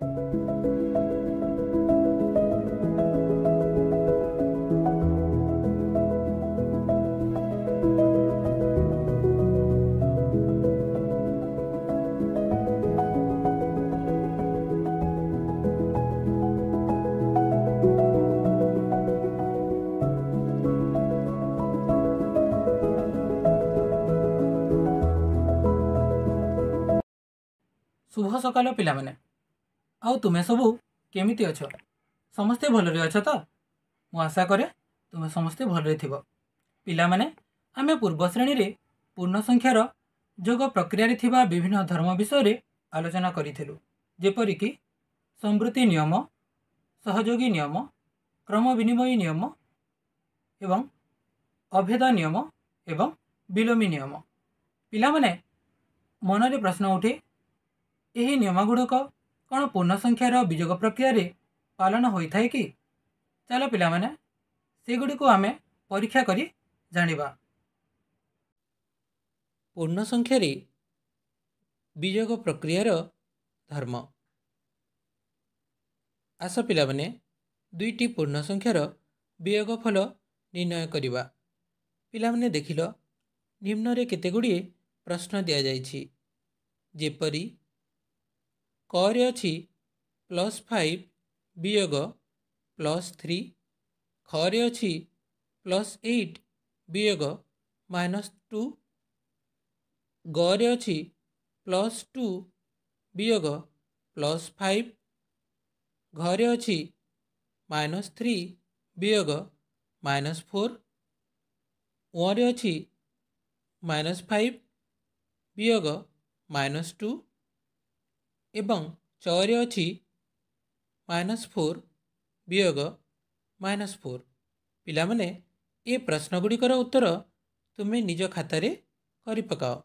शुभ सकाल पिलामाने आउ तुमे सबू केमिति अछ समस्ते भलरे अछ तो मु आशा करे तुमे समस्ते भलरे थिबो। पिलामाने आमे पूर्व श्रेणी रे पूर्ण संख्यार जोग प्रक्रिया रे थिबा विभिन्न धर्म विषय रे आलोचना करिथिलु, जेपरि कि संवृत्ति नियम, सहयोगी नियम, क्रम विनिमय नियम एवं अभेद नियम एवं विलोमी नियम। पिलामाने मनरे प्रश्न उठे यही नियम गुड़िक कौन पूर्ण संख्यार विजोग प्रक्रिया रे पालन होता है कि? चलो पिलामाने से गुड़िक आमे परीक्षा करी जानिबा। पूर्ण संख्यार विजोग प्रक्रियार धर्म। आस पिलामाने दुईटी पूर्ण संख्यार वियोग फल निर्णय करिबा। पिलामाने देखिल निम्न रे केते गुड़िए प्रश्न दिया जाइछि, जेपरि क रे अछि +5 वियोग +3, ख रे अछि +8 वियोग -2, ग रे अछि +2 वियोग +5, घ रे अछि -3 वियोग -4, उ रे अछि -5 वियोग -2 एवं च रे अछि -4 वियोग -4। पिलामाने ए प्रश्न गुड़िकर उत्तर तुमे निज खातार करि पकाओ।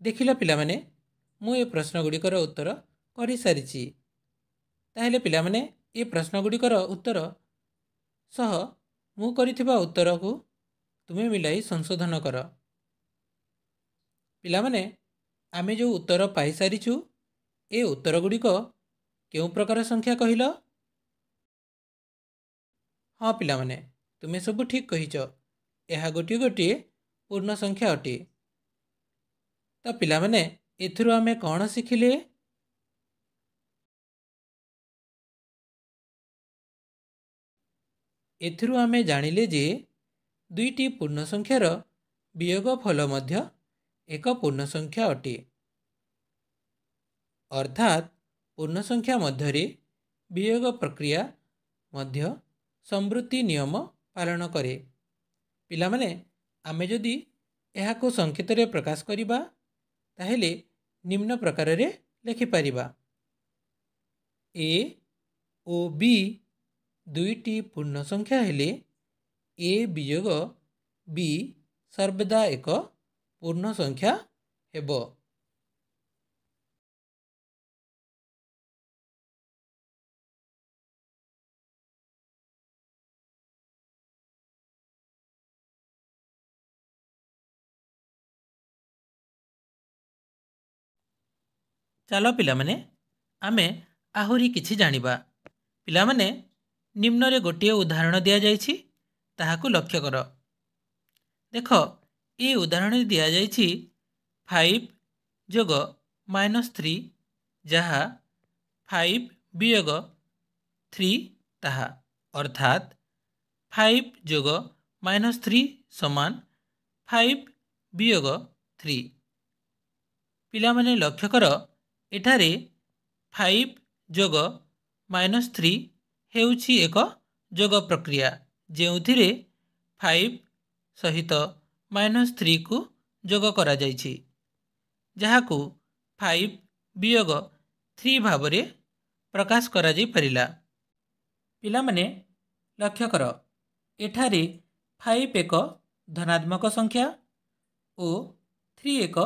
देखिल पिलामाने मु ए प्रश्न गुड़िकर उत्तर कर सारी। ताहेले पिलामाने ए प्रश्न गुड़िकर उत्तर सह मु करिथिबा उत्तर को तुमे मिलाई संशोधन कर। पिलामाने आमे जो उत्तर पाई सारिछु ए उत्तर गुड़िक केउ प्रकार संख्या कहिल? हाँ पिलामाने तुमे सब ठीक कहिच, यह गोटे गोटे पूर्ण संख्या अटे। तो पिलामाने एथिरु आमे कौन शिखिले? एथिरु आमे जानिले जे दुईटी पूर्ण संख्यार वियोग फल मध्य एक पूर्ण संख्या अटे। अर्थात पूर्ण संख्या मध्यरे वियोग प्रक्रिया मध्य संवृत्ति नियम पालन करे। पिलामाने आमे जदि एहाको संकेत रे प्रकाश करिबा ताहेले निम्न प्रकार रे लिखि पारिबा। ए ओ बी दुईटी पूर्ण संख्या हेले ए वियोग बी सर्वदा एक पूर्ण संख्या हेबो। चलो पिलामाने आमे आहुरी किछि जानिबा। पिलामाने निम्न रे गोटे उदाहरण दिया जाइछि, ताहाकु लक्ष्य कर। देख ए उदाहरण दिया जाइछि 5 जोग -3 जहा 5 वियोग 3 ताहा, अर्थात 5 जोग -3 समान 5 वियोग 3। पिलामाने लक्ष्य कर एठारे 5 जोग -3 हेउछि एक जोग प्रक्रिया जेउथिरे 5 सहित -3 को जोग करा जाइछि, जहाकु 5 वियोग 3 भावरे प्रकाश करा जाई परिला। पिलामाने लक्ष्य कर एठारे 5 एक धनात्मक संख्या और 3 ଏକ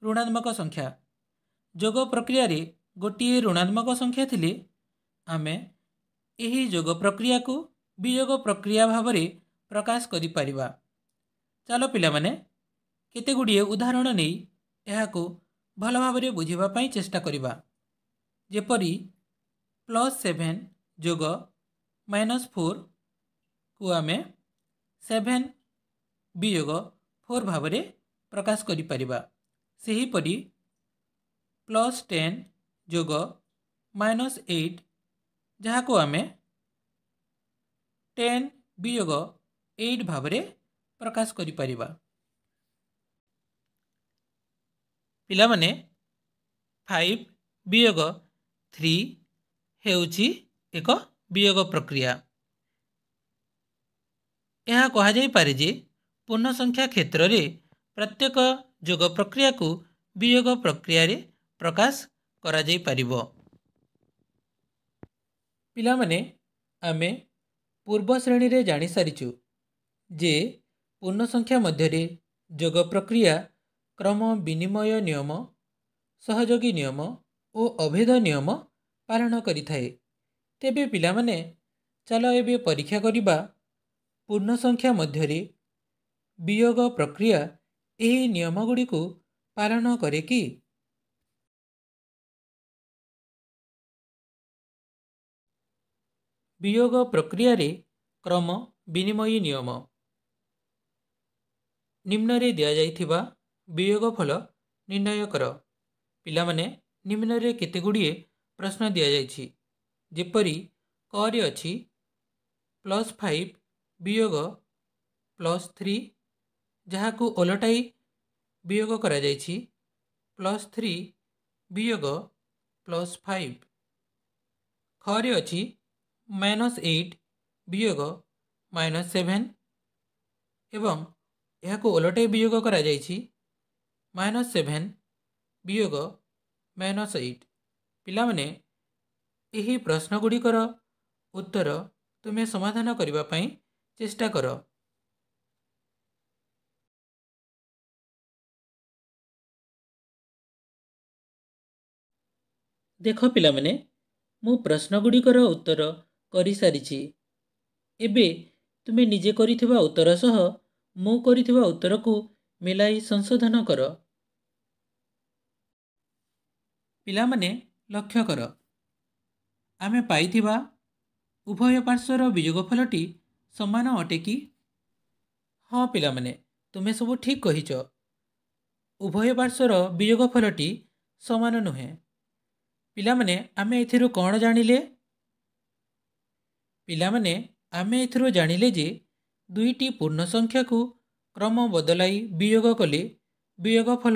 ଋଣାତ୍ମକ ସଂଖ୍ୟା। ଯୋଗ ପ୍ରକ୍ରିୟାରେ ଗୋଟିଏ ଋଣାତ୍ମକ ସଂଖ୍ୟା ଥିଲେ ଆମେ ଏହି ଯୋଗ ପ୍ରକ୍ରିୟାକୁ ବିଯୋଗ ପ୍ରକ୍ରିୟା ଭାବରେ ପ୍ରକାଶ କରିପାରିବା। ଚାଲ ପିଲାମାନେ କେତେଗୁଡ଼ିଏ ଉଦାହରଣ ନେଇ ଏହାକୁ ଭଲ ଭାବରେ ବୁଝିବା ପାଇଁ ଚେଷ୍ଟା କରିବା। ଯେପରି +7 ଯୋଗ -4କୁ ଆମେ 7 ବିଯୋଗ 4 ଭାବରେ ପ୍ରକାଶ କରିପାରିବା। ସେହିପରି +10 ଯୋଗ -8 ଯାହାକୁ ଆମେ 10 ବିଯୋଗ 8 ଭାବରେ ପ୍ରକାଶ କରିପାରିବା। ପିଲାମାନେ 5 ବିଯୋଗ 3 ହେଉଛି ଏକ ବିଯୋଗ ପ୍ରକ୍ରିୟା। ଏହା କୁହାଯାଇପାରେ ଯେ ପୂର୍ଣ୍ଣ ସଂଖ୍ୟା କ୍ଷେତ୍ରରେ ପ୍ରତ୍ୟେକ ଯୋଗ ପ୍ରକ୍ରିୟାକୁ ବିଯୋଗ ପ୍ରକ୍ରିୟାରେ ପ୍ରକାଶ କରାଯାଇପାରିବ। ପିଲାମାନେ ଆମେ ପୂର୍ବ ଶ୍ରେଣୀରେ ଜାଣିସାରିଛୁ ଯେ ପୂର୍ଣ୍ଣ ସଂଖ୍ୟା ମଧ୍ୟରେ ଯୋଗ ପ୍ରକ୍ରିୟା କ୍ରମ ବିନିମୟ ନିୟମ, ସହଯୋଗୀ ନିୟମ ଓ ଅଭେଦ ନିୟମ ପାଳନ କରିଥାଏ। ତେବେ ପିଲାମାନେ ଚାଲ ଏବେ ପରୀକ୍ଷା କରିବା ପୂର୍ଣ୍ଣ ସଂଖ୍ୟା ମଧ୍ୟରେ ବିଯୋଗ ପ୍ରକ୍ରିୟା ଏହି ନିୟମଗୁଡ଼ିକୁ ପାଳନ କରେ କି? ବିଯୋଗ ପ୍ରକ୍ରିୟାରେ କ୍ରମ ବିନିମୟୀ ନିୟମ। ନିମ୍ନରେ ଦିଆଯାଇଥିବା ବିଯୋଗ ଫଳ ନିର୍ଣ୍ଣୟ କର। ପିଲାମାନେ ନିମ୍ନରେ କେତେଗୁଡ଼ିଏ ପ୍ରଶ୍ନ ଦିଆଯାଇଛି। ଯେପରି କରେ ଅଛି +5 ବିଯୋଗ +3 ଯାହାକୁ ଓଲଟାଇ ବିଯୋଗ କରାଯାଇଛି +3 ବିଯୋଗ +5। ଖରେ ଅଛି -8 ବିଯୋଗ -7 ଏବଂ ଏହାକୁ ଓଲଟାଇ ବିଯୋଗ କରାଯାଇଛି -7 ବିଯୋଗ -8। ପିଲାମାନେ ଏହି ପ୍ରଶ୍ନଗୁଡ଼ିକର ଉତ୍ତର ତୁମେ ସମାଧାନ କରିବା ପାଇଁ ଚେଷ୍ଟା କର। ଦେଖ ପିଲାମାନେ, ମୁଁ ପ୍ରଶ୍ନଗୁଡ଼ିକର ଉତ୍ତର କରିସାରିଛି। ଏବେ ତୁମେ ନିଜେ କରିଥିବା ଉତ୍ତର ସହ ମୁଁ କରିଥିବା ଉତ୍ତରକୁ ମିଲାଇ ସଂଶୋଧନ କର। ପିଲାମାନେ ଲକ୍ଷ୍ୟ କର, ଆମେ ପାଇଥିବା ଉଭୟ ପାର୍ଶ୍ୱର ବିଯୋଗଫଳଟି ସମାନ ଅଟେ କି? ହଁ ପିଲାମାନେ, ତୁମେ ସବୁ ଠିକ୍ କହିଛ। ଉଭୟ ପାର୍ଶ୍ୱର ବିଯୋଗଫଳଟି ସମାନ ନୁହେଁ। ପିଲାମାନେ ଆମେ ଏଥିରୁ କ'ଣ ଜାଣିଲେ? ପିଲାମାନେ ଆମେ ଏଥିରୁ ଜାଣିଲେ ଯେ ଦୁଇଟି ପୂର୍ଣ୍ଣ ସଂଖ୍ୟାକୁ କ୍ରମ ବଦଳାଇ ବିଯୋଗ କଲେ ବିଯୋଗଫଳ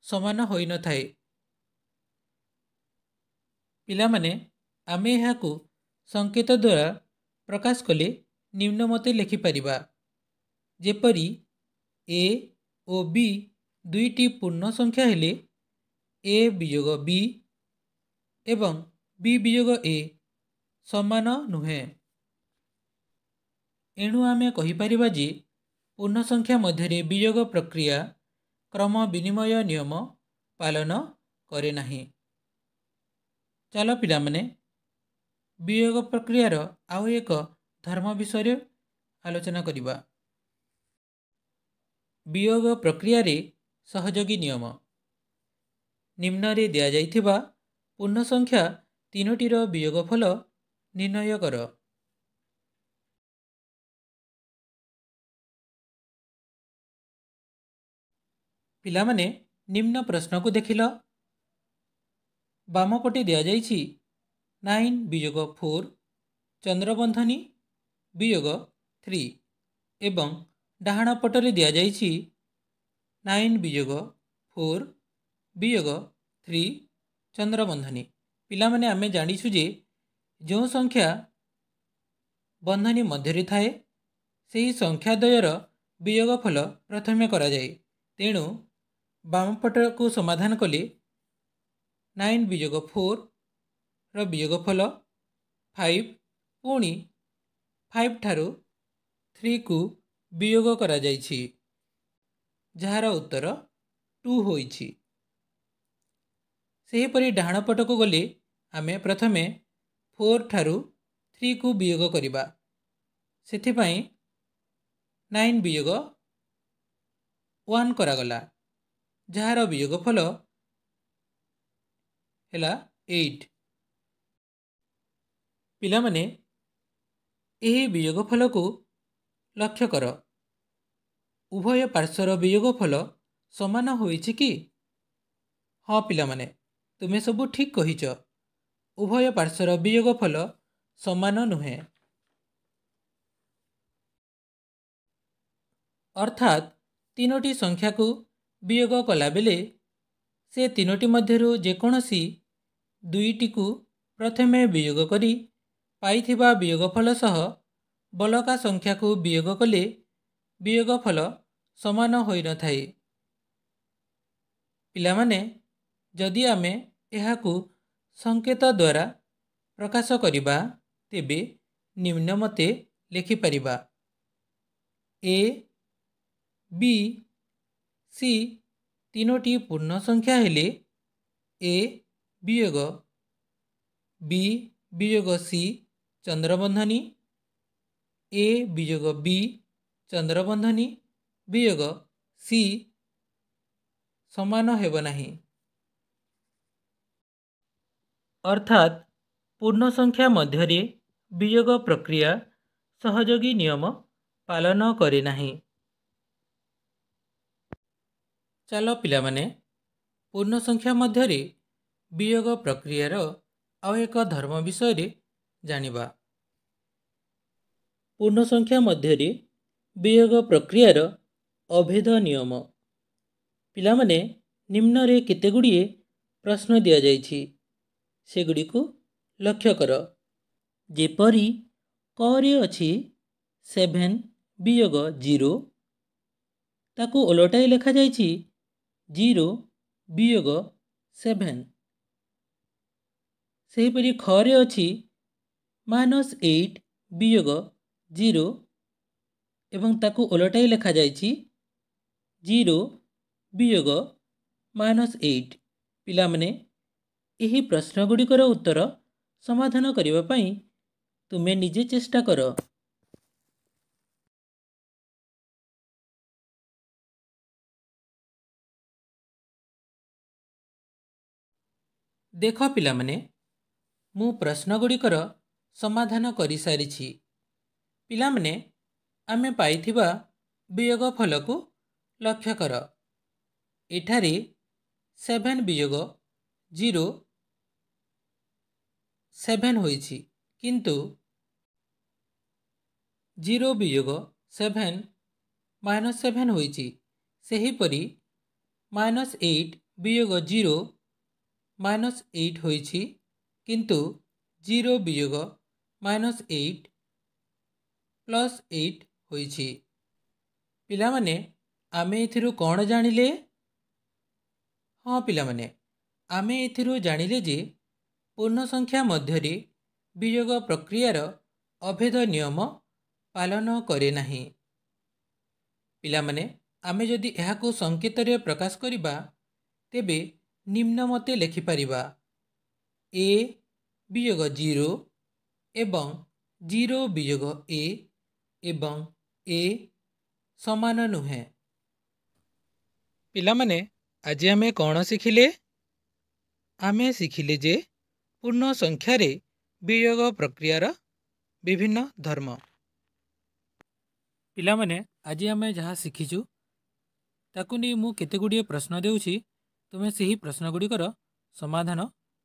ସମାନ ହୋଇନଥାଏ। ପିଲାମାନେ ଆମେ ଏହାକୁ ସଂକେତ ଦ୍ୱାରା ପ୍ରକାଶ କଲେ ନିମ୍ନମତେ ଲେଖିପାରିବା। ଯେପରି a ଓ b ଦୁଇଟି ପୂର୍ଣ୍ଣ ସଂଖ୍ୟା ହେଲେ a ବିଯୋଗ b ଏବଂ b ବିଯୋଗ a ସମାନ ନୁହେଁ। ଏଣୁ ଆମେ କହିପାରିବା ଯେ ପୂର୍ଣ୍ଣ ସଂଖ୍ୟା ମଧ୍ୟରେ ବିଯୋଗ ପ୍ରକ୍ରିୟା କ୍ରମ ବିନିମୟ ନିୟମ ପାଳନ କରେ ନାହିଁ। ଚାଲ ପିଲାମାନେ ବିଯୋଗ ପ୍ରକ୍ରିୟାର ଆଉ ଏକ ଧର୍ମ ବିଷୟରେ ଆଲୋଚନା କରିବା। ବିଯୋଗ ପ୍ରକ୍ରିୟାରେ ସହଯୋଗୀ ନିୟମ। ନିମ୍ନରେ ଦିଆଯାଇଥିବା ପୂର୍ଣ୍ଣ ସଂଖ୍ୟା ତିନୋଟିର ବିଯୋଗଫଳ ନିର୍ଣ୍ଣୟ କର। ପିଲାମାନେ ନିମ୍ନ ପ୍ରଶ୍ନକୁ ଦେଖିଲ। ବାମ ପଟେ ଦିଆଯାଇଛି 9 ବିଯୋଗ 4 ଚନ୍ଦ୍ରବନ୍ଧନୀ ବିଯୋଗ 3 ଏବଂ ଡାହାଣ ପଟରେ ଦିଆଯାଇଛି 9 ବିଯୋଗ 4 ବିଯୋଗ 3 ଚନ୍ଦ୍ରବନ୍ଧନୀ। ପିଲାମାନେ ଆମେ ଜାଣିଛୁ ଯେ ଯେଉଁ ସଂଖ୍ୟା ବନ୍ଧନୀ ମଧ୍ୟରେ ଥାଏ ସେହି ସଂଖ୍ୟା ଦ୍ୱୟର ବିଯୋଗଫଳ ପ୍ରଥମେ କରାଯାଏ। ତେଣୁ ବାମ ପଟକୁ ସମାଧାନ କଲେ 9 ବିଯୋଗ 4ର ବିଯୋଗଫଳ 5 ପୁଣି 5 ଠାରୁ 3କୁ ବିଯୋଗ କରାଯାଇଛି ଯାହାର ଉତ୍ତର 2 ହୋଇଛି। ସେହିପରି ଡାହାଣ ପଟକୁ ଗଲେ ଆମେ ପ୍ରଥମେ 4 ଠାରୁ 3 କୁ ବିୟୋଗ କରିବା। ସେଥିପାଇଁ 9 ବିୟୋଗ 1 କରାଗଲା, ଯାହାର ବିୟୋଗଫଳ ହେଲା 8। ପିଲାମାନେ ଏହି ବିୟୋଗଫଳକୁ ଲକ୍ଷ୍ୟ କର। ଉଭୟ ପାର୍ଶ୍ୱର ବିୟୋଗଫଳ ସମାନ ହୋଇଛି କି? ହଁ ପିଲାମାନେ, ତୁମେ ସବୁ ଠିକ୍ କହିଛ। ଉଭୟ ପାର୍ଶ୍ୱର ବିୟୋଗଫଳ ସମାନ ନୁହେଁ। ଅର୍ଥାତ୍ ତିନୋଟି ସଂଖ୍ୟାକୁ ବିୟୋଗ କଲାବେଳେ ସେ ତିନୋଟି ମଧ୍ୟରୁ ଯେକୌଣସି ଦୁଇଟିକୁ ପ୍ରଥମେ ବିୟୋଗ କରି ପାଇଥିବା ବିୟୋଗଫଳ ସହ ବଳକା ସଂଖ୍ୟାକୁ ବିୟୋଗ କଲେ ବିୟୋଗଫଳ ସମାନ ହୋଇନଥାଏ। ପିଲାମାନେ, ଯଦି ଆମେ ଏହାକୁ ସଂକେତ ଦ୍ୱାରା ପ୍ରକାଶ କରିବା ତେବେ ନିମ୍ନମତେ ଲେଖିପାରିବା। A, B, C ତିନୋଟି ପୂର୍ଣ୍ଣ ସଂଖ୍ୟା ହେଲେ A ବିୟୋଗ B ବିୟୋଗ C ଚନ୍ଦ୍ରବନ୍ଧନୀ A ବିୟୋଗ B ଚନ୍ଦ୍ରବନ୍ଧନୀ ବିୟୋଗ C ସମାନ ହେବ ନାହିଁ। ଅର୍ଥାତ୍ ପୂର୍ଣ୍ଣ ସଂଖ୍ୟା ମଧ୍ୟରେ ବିୟୋଗ ପ୍ରକ୍ରିୟା ସହଯୋଗୀ ନିୟମ ପାଳନ କରେ ନାହିଁ। ଚାଲ ପିଲାମାନେ ପୂର୍ଣ୍ଣ ସଂଖ୍ୟା ମଧ୍ୟରେ ବିୟୋଗ ପ୍ରକ୍ରିୟାର ଆଉ ଏକ ଧର୍ମ ବିଷୟରେ ଜାଣିବା। ପୂର୍ଣ୍ଣ ସଂଖ୍ୟା ମଧ୍ୟରେ ବିୟୋଗ ପ୍ରକ୍ରିୟାର ଅଭେଦ ନିୟମ। ପିଲାମାନେ, ନିମ୍ନରେ କେତେଗୁଡ଼ିଏ ପ୍ରଶ୍ନ ଦିଆଯାଇଛି, ସେଗୁଡ଼ିକୁ ଲକ୍ଷ୍ୟ କର। ଯେପରି କରେ ଅଛି 7 ବିୟୋଗ 0, ତାକୁ ଓଲଟାଇ ଲେଖାଯାଇଛି 0 ବିୟୋଗ 7। ସେହିପରି ଖରେ ଅଛି -8 ବିୟୋଗ 0 ଏବଂ ତାକୁ ଓଲଟାଇ ଲେଖାଯାଇଛି 0 ବିୟୋଗ -8। ପିଲାମାନେ, ଏହି ପ୍ରଶ୍ନଗୁଡ଼ିକର ଉତ୍ତର ସମାଧାନ କରିବା ପାଇଁ ତୁମେ ନିଜେ ଚେଷ୍ଟା କର। ଦେଖ ପିଲାମାନେ, ମୁଁ ପ୍ରଶ୍ନଗୁଡ଼ିକର ସମାଧାନ କରିସାରିଛି। ପିଲାମାନେ, ଆମେ ପାଇଥିବା ବିୟୋଗ ଫଳକୁ ଲକ୍ଷ୍ୟ କର। ଏଠାରେ 7 ବିୟୋଗ 0 7 ହୋଇଛି, କିନ୍ତୁ 0 ବିୟୋଗ 7 -7 ହୋଇଛି। ସେହିପରି -8 ବିୟୋଗ 0 -8 ହୋଇଛି, କିନ୍ତୁ 0 ବିୟୋଗ -8 +8 ହୋଇଛି। ପିଲାମାନେ, ଆମେ ଏଥିରୁ କ'ଣ ଜାଣିଲେ? ହଁ ପିଲାମାନେ, ଆମେ ଏଥିରୁ ଜାଣିଲେ ଯେ ପୂର୍ଣ୍ଣ ସଂଖ୍ୟା ମଧ୍ୟରେ ବିୟୋଗ ପ୍ରକ୍ରିୟାର ଅଭେଦ ନିୟମ ପାଳନ କରେ ନାହିଁ। ପିଲାମାନେ, ଆମେ ଯଦି ଏହାକୁ ସଂକେତରେ ପ୍ରକାଶ କରିବା ତେବେ ନିମ୍ନମତେ ଲେଖିପାରିବା। A ବିୟୋଗ 0 ଏବଂ 0 ବିୟୋଗ A ଏବଂ A ସମାନ ନୁହେଁ। ପିଲାମାନେ, ଆଜି ଆମେ କ'ଣ ଶିଖିଲେ? ଆମେ ଶିଖିଲେ ଯେ ପୂର୍ଣ୍ଣ ସଂଖ୍ୟାରେ ବିୟୋଗ ପ୍ରକ୍ରିୟାର ବିଭିନ୍ନ ଧର୍ମ। ପିଲାମାନେ, ଆଜି ଆମେ ଯାହା ଶିଖିଛୁ ତାକୁ ନେଇ ମୁଁ କେତେଗୁଡ଼ିଏ ପ୍ରଶ୍ନ ଦେଉଛି। ତୁମେ ସେହି ପ୍ରଶ୍ନଗୁଡ଼ିକର ସମାଧାନ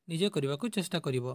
ନିଜେ କରିବାକୁ ଚେଷ୍ଟା କରିବ।